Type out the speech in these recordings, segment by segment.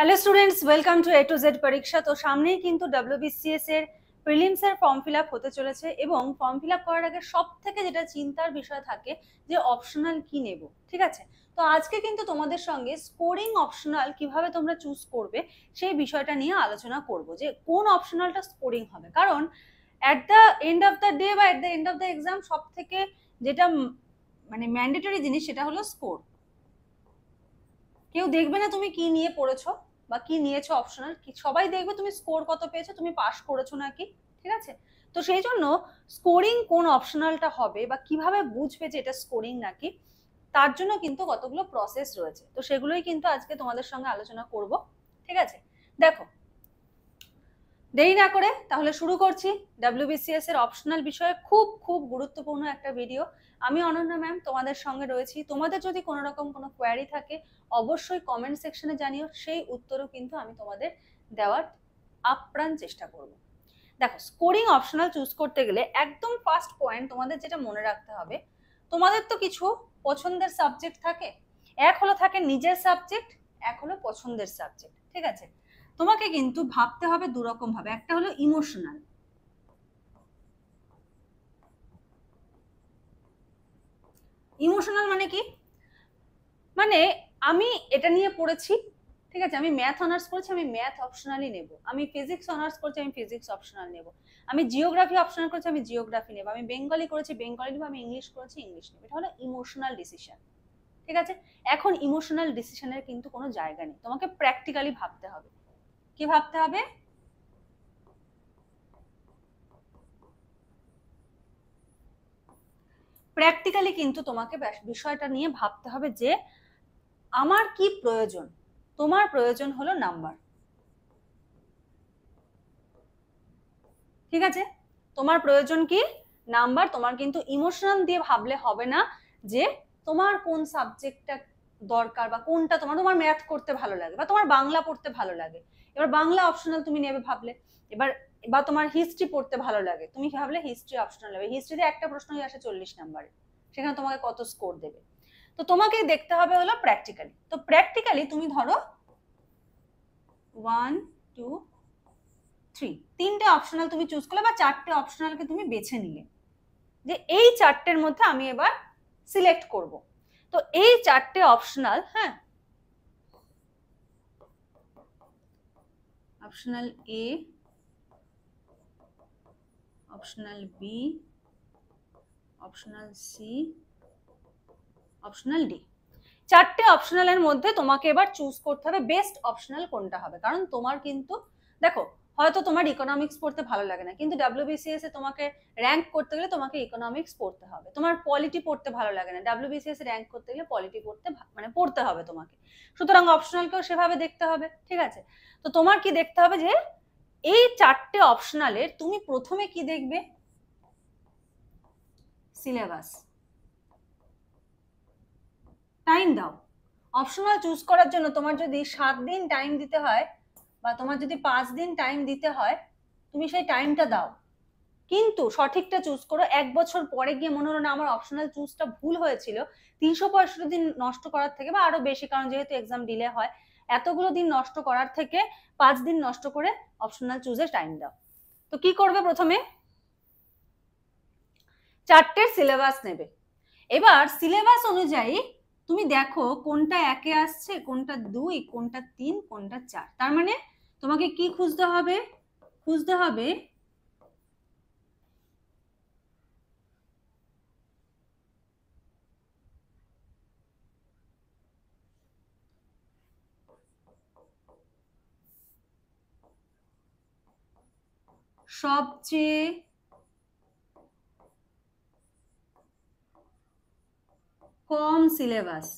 Hello students, welcome to A to Z পরীক্ষা। তো সামনেই কিন্তু WBCS এর প্রিলিমস এর ফর্ম ফিল আপ হতে চলেছে এবং ফর্ম ফিল আপ করার আগে সব থেকে যেটা চিন্তার বিষয় থাকে যে অপশনাল কি নেব, ঠিক আছে। তো আজকে কিন্তু তোমাদের সঙ্গে স্কোরিং অপশনাল কিভাবে তোমরা চুজ করবে সেই বিষয়টা নিয়ে আলোচনা করব, যে কোন অপশনালটা স্কোরিং হবে। কারণ at the end of the day বা at the end of the exam সব থেকে যেটা মানে ম্যান্ডেটরি জিনিস সেটা হলো স্কোর। কেউ দেখবে না তুমি কি নিয়ে পড়েছো বা কি নিয়েছো অপশনাল, সবাই দেখবে তুমি স্কোর কত পেয়েছো, তুমি পাস করেছো নাকি, ঠিক আছে। তো সেই জন্য স্কোরিং কোন অপশনালটা হবে বা কিভাবে বুঝবে যে এটা স্কোরিং নাকি, তার জন্য কিন্তু কতগুলো প্রসেস রয়েছে। তো সেগুলোই কিন্তু আজকে তোমাদের সঙ্গে আলোচনা করব, ঠিক আছে। দেখো, দেরি না করে তাহলে শুরু করছি WBCS এর অপশনাল বিষয়ে খুব খুব গুরুত্বপূর্ণ একটা ভিডিও। আমি অনন্যা ম্যাম তোমাদের সঙ্গে রয়েছি। তোমাদের যদি কোনো রকম কোনো কোয়ারি থাকে অবশ্যই কমেন্ট সেকশনে জানিও, সেই উত্তরও কিন্তু আমি তোমাদের দেওয়ার আপ্রাণ চেষ্টা করব। দেখো, স্কোরিং অপশনাল চুজ করতে গেলে একদম ফার্স্ট পয়েন্ট তোমাদের যেটা মনে রাখতে হবে, তোমাদের তো কিছু পছন্দের সাবজেক্ট থাকে। এক হলো থাকে নিজের সাবজেক্ট, এক হলো পছন্দের সাবজেক্ট, ঠিক আছে। তোমাকে কিন্তু ভাবতে হবে দুরকম ভাবে। একটা হলো ইমোশনাল। ইমোশনাল মানে কি? মানে আমি এটা নিয়ে পড়েছি, ঠিক আছে, আমি ম্যাথ অনার্স করেছি, আমি ম্যাথ অপশনালি নেব। আমি ফিজিক্স অনার্স করেছি, আমি ফিজিক্স অপশনাল নেব। আমি জিওগ্রাফি অপশনাল করেছি, আমি জিওগ্রাফি নেব। আমি বেঙ্গলি করেছি, বেঙ্গলি নেব। আমি ইংলিশ করেছি, ইংলিশ নেব। এটা হলো ইমোশনাল ডিসিশন, ঠিক আছে। এখন ইমোশনাল ডিসিশনের কিন্তু কোনো জায়গা নেই, তোমাকে প্র্যাকটিক্যালি ভাবতে হবে। কি ভাবতে হবে? প্র্যাকটিক্যালি কিন্তু তোমাকে বিষয়টা নিয়ে ভাবতে হবে যে আমার কি প্রয়োজন। তোমার প্রয়োজন হলো নাম্বার, ঠিক আছে। তোমার প্রয়োজন কি? নাম্বার। তোমার কিন্তু ইমোশনাল দিয়ে ভাবলে হবে না যে তোমার কোন সাবজেক্টটা দরকার বা কোনটা তোমার তোমার ম্যাথ করতে ভালো লাগে বা তোমার বাংলা পড়তে ভালো লাগে, এবার বাংলা অপশনাল তুমি নেবে ভাবলে। এবার বা তোমার হিস্ট্রি পড়তে ভালো লাগে, তুমি ভাবলে হিস্ট্রি অপশনাল নেবে। হিস্ট্রিতে একটা প্রশ্নই আসে 40 নম্বরে, সেখানে তোমাকে কত স্কোর দেবে। তো তোমাকে দেখতে হবে হলো প্র্যাকটিক্যালি। তো প্র্যাকটিক্যালি তুমি ধরো 1 2 3 তিনটে অপশনাল তুমি চুজ করলে বা চারটে অপশনালকে তুমি বেছে নিলে যে এই চারটের মধ্যে আমি এবার সিলেক্ট করব। তো এই চারটে অপশনাল, হ্যাঁ, optional A, optional B, optional C, optional D, চারটে অপশনালের মধ্যে তোমাকে এবার চুজ করতে হবে বেস্ট অপশনাল কোনটা হবে। কারণ তোমার কিন্তু দেখো, হয়তো তোমার ইকোনমিক্স পড়তে ভালো লাগে না, কিন্তু WBCS এ তোমাকে র্যাঙ্ক করতে গেলে তোমাকে ইকোনমিক্স পড়তে হবে। তোমার পলিটি পড়তে ভালো লাগে না, WBCS এ র্যাঙ্ক করতে গেলে পলিটি পড়তে হবে তোমাকে। সুতরাং অপশনালকেও সেভাবে দেখতে হবে, ঠিক আছে। তো তোমার কি দেখতে হবে যে এই চারটে অপশনালের তুমি প্রথমে কি দেখবে? সিলেবাস। টাইম দাও। অপশনাল চুজ করার জন্য তোমার যদি 7 দিন টাইম দিতে হয় বা তোমার যদি 5 দিন টাইম দিতে হয়, তুমি সেই টাইমটা দাও, কিন্তু সঠিকটা চুজ করো। 1 বছর পরে গিয়ে মনে হলো না আমার অপশনাল চুজটা ভুল হয়েছিল, 365 দিন নষ্ট করার থেকে বা আরো বেশি, কারণ যেহেতু এক্সাম ডিলে হয়, এতগুলো দিন নষ্ট করার থেকে 5 দিন নষ্ট করে অপশনাল চুজে টাইম দাও। তো কি করবে? প্রথমে চারটের সিলেবাস নেবে। এবার সিলেবাস অনুযায়ী তুমি দেখো কোনটা একে আসছে, কোনটা 2, কোনটা 3, কোনটা 4। তার মানে তোমাকে কি খুঁজতে হবে? খুঁজতে হবে সবচেয়ে কম সিলেবাস।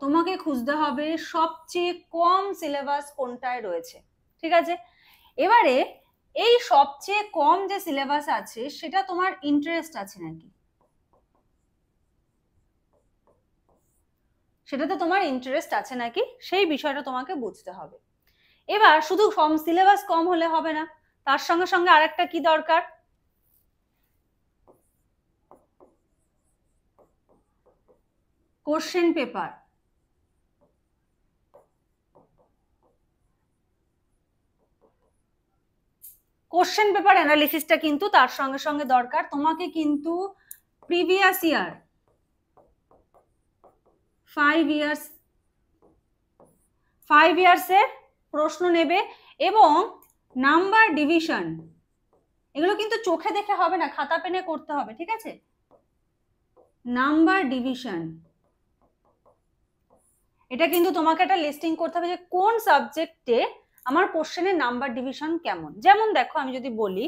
তোমাকে খুঁজতে হবে সবচেয়ে কম সিলেবাস কোনটায় রয়েছে, ঠিক আছে। এবারে এই সবচেয়ে কম যে সিলেবাস আছে সেটা তোমার ইন্টারেস্ট আছে নাকি, সেটাতে তোমার ইন্টারেস্ট আছে নাকি, সেই বিষয়টা তোমাকে বুঝতে হবে। এবার শুধু সিলেবাস কম হলে হবে না, তার সঙ্গে সঙ্গে আরেকটা কি দরকার? Question paper. কোশ্চেন পেপার অ্যানালিসিসটা কিন্তু তার সঙ্গে সঙ্গে দরকার। তোমাকে কিন্তু প্রিভিয়াস ইয়ার 5 ইয়ার্সের প্রশ্ন নেবে এবং নাম্বার ডিভিশন, এগুলো কিন্তু চোখে দেখে হবে না, খাতা পেনে করতে হবে, ঠিক আছে? নাম্বার ডিভিশন, এটা কিন্তু তোমাকে একটা লিস্টিং করতে হবে যে কোন সাবজেক্টে আমার কোশ্চেনের নাম্বার ডিভিশন কেমন। যেমন দেখো, আমি যদি বলি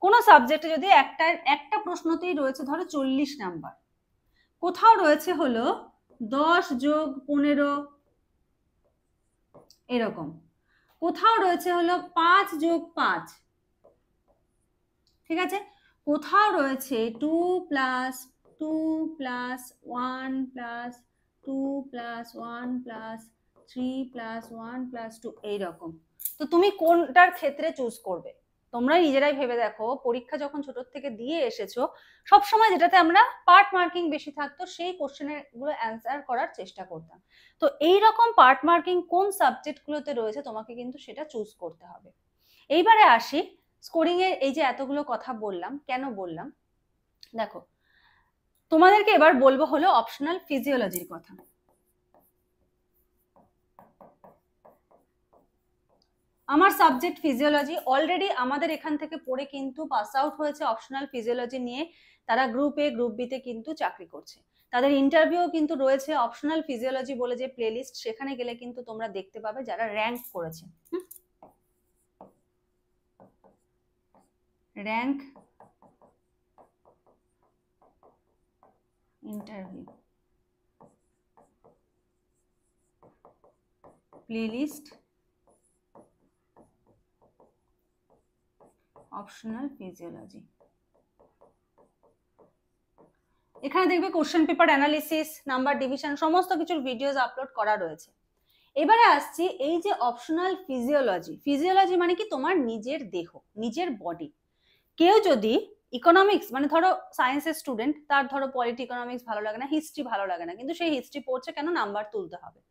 কোনো সাবজেক্টে যদি একটা প্রশ্নতেই রয়েছে ধরো 40 নাম্বার, কোথাও রয়েছে হলো 10 যোগ 15 এরকম, কোথাও রয়েছে হলো 5 যোগ 5, ঠিক আছে? কোথাও রয়েছে 2 plus 2 plus 1 plus 2 plus 1 plus 3 plus 1 plus 2 এইরকম। তো তুমি কোনটার ক্ষেত্রে চুজ করবে? তোমরা নিজেরাই ভেবে দেখো, পরীক্ষা যখন ছোট থেকে দিয়ে এসেছো, সবসময় যেটাতে আমরা পার্ট মার্কিং বেশি থাকতো সেই কোশ্চেনের গুলো অ্যান্সার করার চেষ্টা করতাম। তো এইরকম পার্ট মার্কিং কোন সাবজেক্ট গুলোতে রয়েছে তোমাকে কিন্তু সেটা চুজ করতে হবে। এইবারে আসি স্কোরিং এর, এই যে এতগুলো কথা বললাম, কেন বললাম দেখো, তোমাদেরকে এবার বলবো হলো অপশনাল ফিজিওলজির কথা। আমার সাবজেক্ট ফিজিওলজি, অলরেডি আমাদের এখান থেকে পড়ে কিন্তু পাস আউট হয়েছে অপশনাল ফিজিওলজি নিয়ে, তারা গ্রুপ এ গ্রুপ বি তে কিন্তু চাকরি করছে, তাদের ইন্টারভিউ কিন্তু রয়েছে। অপশনাল ফিজিওলজি বলে যে প্লেলিস্ট, সেখানে গেলে কিন্তু তোমরা দেখতে পাবে যারা র্যাঙ্ক করেছে, rank interview playlist optional physiology, এখানে দেখবে question paper analysis, number division, সমস্ত কিছুর ভিডিওস আপলোড করা রয়েছে। এবারে আসছি এই যে অপশনাল ফিজিওলজি, ফিজিওলজি মানে কি তোমার নিজের দেহ, নিজের বডি। কেউ যদি ইকোনমিক্স, মানে ধরো সায়েন্সের স্টুডেন্ট, তার ধরো পলিটি ইকোনমিক্স ভালো লাগে না, হিস্ট্রি ভালো লাগে না, কিন্তু সেই হিস্ট্রি পড়ছে কেন? নাম্বার তুলতে হবে।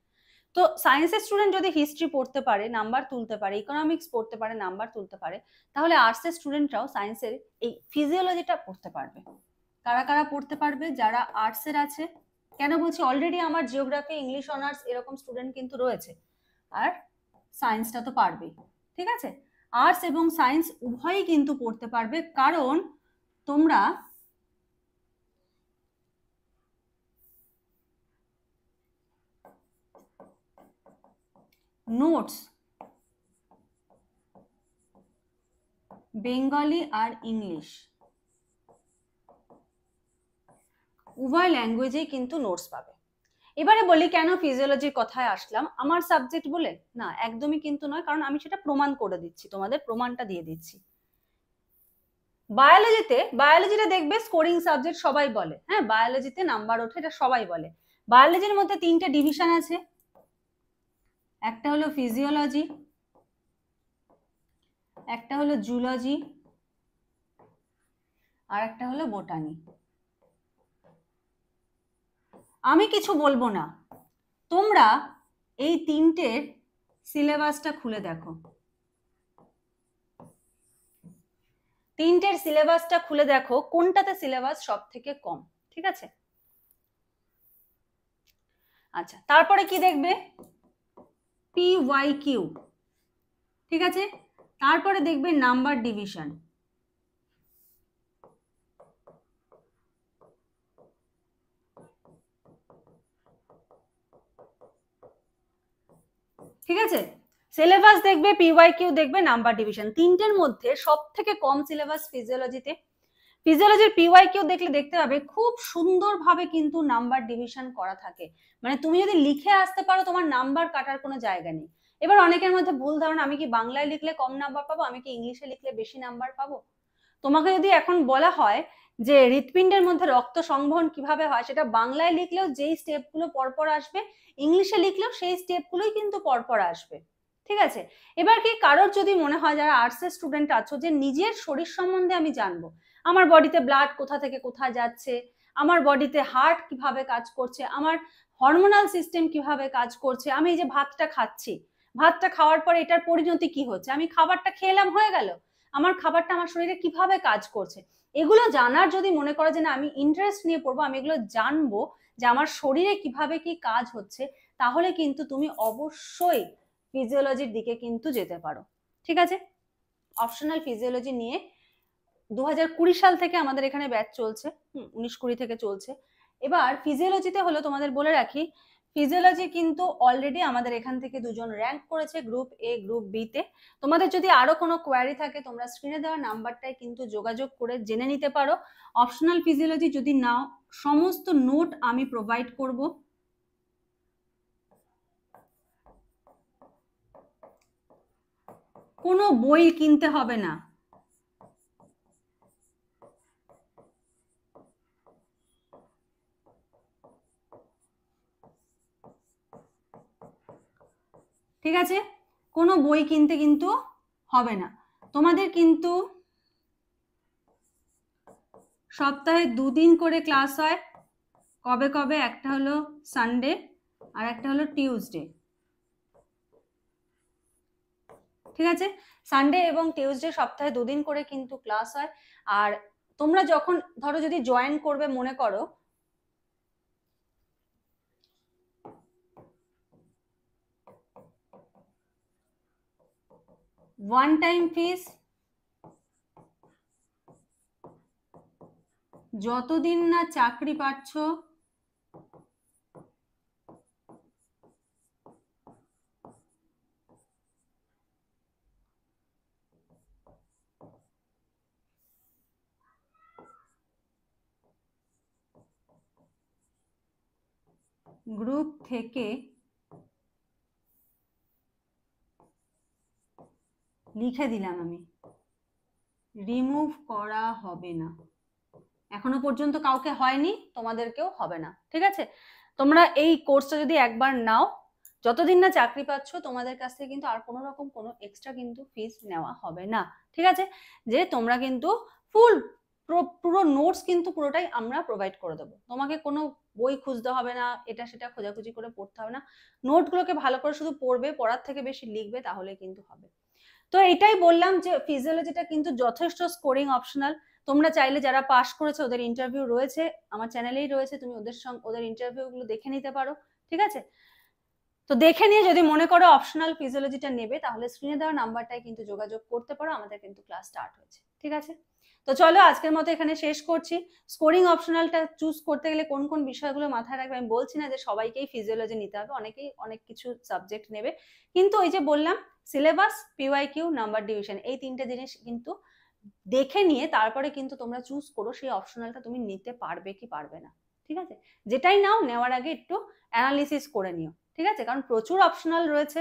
তো সায়েন্সের স্টুডেন্ট যদি হিস্ট্রি পড়তে পারে, নাম্বার তুলতে পারে, ইকোনমিক্স পড়তে পারে, নাম্বার তুলতে পারে, তাহলে আর্টসের স্টুডেন্টরাও সায়েন্সের এই ফিজিওলজিটা পড়তে পারবে। কারা কারা পড়তে পারবে? যারা আর্টসের আছে, কেন বলছি, অলরেডি আমার জিওগ্রাফি, ইংলিশ অনার্স এরকম স্টুডেন্ট কিন্তু রয়েছে, আর সায়েন্সটা তো পারবেই, ঠিক আছে? আর্টস এবং সায়েন্স উভয়ই কিন্তু পড়তে পারবে, কারণ তোমরা নোটস বেঙ্গলি আর ইংলিশ উভয় ল্যাঙ্গুয়েজেই কিন্তু নোটস পাবে। এবারে বলি কেন ফিজিওলজির কথায় আসলাম, আমার সাবজেক্ট বলে না, একদমই কিন্তু নয়, কারণ আমি সেটা প্রমাণ করে দিচ্ছি, তোমাদের প্রমাণটা দিয়ে দিচ্ছি। বায়োলজিতে দেখবে স্কোরিং সাবজেক্ট সবাই বলে, হ্যাঁ বায়োলজিতে নাম্বার ওঠে, এটা সবাই বলে। বায়োলজির মধ্যে 3টে ডিভিশন আছে, একটা হলো ফিজিওলজি, একটা হলো জুলজি, আর একটা হলো বোটানি। আমি কিছু বলবো না, তোমরা এই 3টের সিলেবাসটা খুলে দেখো, 3টের সিলেবাসটা খুলে দেখো কোনটাতে সিলেবাস সব থেকে কম, ঠিক আছে? আচ্ছা, তারপরে কি দেখবে? PYQ, ঠিক আছে? তারপরে দেখবে নাম্বার ডিভিশন, ঠিক আছে? সিলেবাস দেখবে, PYQ দেখবে, নাম্বার ডিভিশন, 3টের মধ্যে সব থেকে কম সিলেবাস ফিজিওলজিতে। ফিজিওলজির PYQ দেখলে দেখতে পাবে খুব সুন্দরভাবে কিন্তু নাম্বার ডিভিশন করা থাকে, মানে তুমি যদি লিখে আসতে পারো তোমার নাম্বার কাটার কোনো জায়গা নেই। এবার অনেকের মধ্যে ভুল ধারণা, আমি কি বাংলায় লিখলে কম নাম্বার পাবো, আমি কি ইংলিশে লিখলে বেশি নাম্বার পাবো? তোমাকে যদি এখন বলা হয় যে হৃৎপিণ্ডের মধ্যে রক্ত সংবহন কিভাবে হয়, সেটা বাংলায় লিখলেও যেই স্টেপগুলো পরপর আসবে, ইংলিশে লিখলেও সেই স্টেপগুলোই কিন্তু পরপর আসবে, ঠিক আছে? এবার কি কারোর যদি মনে হয়, যারা আর্টসের স্টুডেন্ট আছো, যে নিজের শরীর সম্বন্ধে আমি জানবো, আমার বডিতে ব্লাড কোথা থেকে কোথায় যাচ্ছে, আমার বডিতে হার্ট কিভাবে কাজ করছে, আমার হরমোনাল সিস্টেম কিভাবে কাজ করছে, আমি এই যে ভাতটা খাচ্ছি, ভাতটা খাওয়ার পরে এটার পরিণতি কি হচ্ছে, আমি খাবারটা খেলাম হয়ে গেল, আমার খাবারটা আমার শরীরে কিভাবে কাজ করছে, এগুলো জানার যদি মনে করো যে না আমি ইন্টারেস্ট নিয়ে পড়বো, আমি এগুলো জানবো যে আমার শরীরে কিভাবে কি কাজ হচ্ছে, তাহলে কিন্তু তুমি অবশ্যই ফিজিওলজির দিকে কিন্তু যেতে পারো। ঠিক আছে, অপশনাল ফিজিওলজি নিয়ে 2020 সাল থেকে আমাদের এখানে ব্যাচ চলছে, 19-20 থেকে চলছে। এবার ফিজিওলজিতে হলো তোমাদের বলে রাখি, ফিজিওলজি কিন্তু অলরেডি আমাদের এখান থেকে দুজন র্যাঙ্ক করেছে গ্রুপ এ গ্রুপ বি তে। তোমাদের যদি আরো কোনো কোয়ারি থাকে তোমরা স্ক্রিনে দেওয়া নাম্বারটায় কিন্তু যোগাযোগ করে জেনে নিতে পারো। অপশনাল ফিজিওলজি যদি নাও, সমস্ত নোট আমি প্রোভাইড করব। কোনো বই কিনতে হবে না। ঠিক আছে, কোনো বই কিনতে কিন্তু হবে না। তোমাদের কিন্তু সপ্তাহে 2 দিন করে ক্লাস হয়। কবে কবে? একটা হলো সানডে আর একটা হলো টিউসডে। ঠিক আছে, সানডে এবং টিউসডে সপ্তাহে 2 দিন করে কিন্তু ক্লাস হয়। আর তোমরা যখন ধরো যদি জয়েন করবে মনে করো, ওয়ান টাইম ফিস যতদিন না চাকরি পাচ্ছ গ্রুপ থেকে লিখে দিলাম আমি, রিমুভ করা হবে না। এখনো পর্যন্ত কাউকে হয়নি, তোমাদেরকেও হবে না। ঠিক আছে, তোমরা এই কোর্সটা যদি একবার নাও, যতদিন না চাকরি পাচ্ছ তোমাদের কাছ থেকে কিন্তু আর কোনো রকম কোনো এক্সট্রা কিন্তু ফিস নেওয়া হবে না। ঠিক আছে, যে তোমরা কিন্তু ফুল পুরো নোটস কিন্তু পুরোটাই আমরা প্রোভাইড করে দেবো। তোমাকে কোনো বই খুঁজতে হবে না, এটা সেটা খোঁজাখুঁজি করে পড়তে হবে না। নোটগুলোকে ভালো করে শুধু পড়বে, পড়ার থেকে বেশি লিখবে, তাহলে কিন্তু হবে। তো এটাই বললাম যে ফিজিওলজিটা কিন্তু যথেষ্ট স্কোরিং অপশনাল। তোমরা চাইলে যারা পাস করেছে ওদের ইন্টারভিউ রয়েছে, আমার চ্যানেলেই রয়েছে, তুমি ওদের সঙ্গে ওদের ইন্টারভিউ গুলো দেখে নিতে পারো। ঠিক আছে, তো দেখে নিয়ে যদি মনে করো অপশনাল ফিজিওলজিটা নেবে, তাহলে স্ক্রিনে দেওয়া নাম্বারটায় কিন্তু যোগাযোগ করতে পারো, আমাদের কিন্তু ক্লাস স্টার্ট হয়েছে। ঠিক আছে, তো চলো আজকের মতো এখানে শেষ করছি। স্কোরিং অপশনালটা চুজ করতে গেলে কোন কোন বিষয়গুলো মাথায় রাখবে, আমি বলছি না যে সবাইকেই ফিজিওলজি নিতে হবে, অনেকেই অনেক কিছু সাবজেক্ট নেবে, কিন্তু ওই যে বললাম সিলেবাস, পিওয়াইকিউ, নাম্বার ডিভিশন, এই 3টে জিনিস কিন্তু দেখে নিয়ে তারপরে কিন্তু তোমরা চুজ করো সেই অপশনালটা তুমি নিতে পারবে কি পারবে না। ঠিক আছে, যেটাই নাও নেওয়ার আগে একটু অ্যানালিসিস করে নিও। ঠিক আছে, কারণ প্রচুর অপশনাল রয়েছে।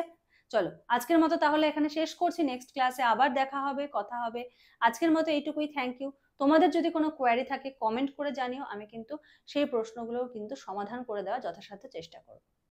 চলো আজকের মতো তাহলে এখানে শেষ করছি, নেক্সট ক্লাসে আবার দেখা হবে, কথা হবে। আজকের মতো এইটুকুই, থ্যাংক ইউ। তোমাদের যদি কোনো কোয়ারি থাকে কমেন্ট করে জানিও, আমি কিন্তু সেই প্রশ্নগুলোও কিন্তু সমাধান করে দেওয়ার যথাসাধ্য চেষ্টা করবো।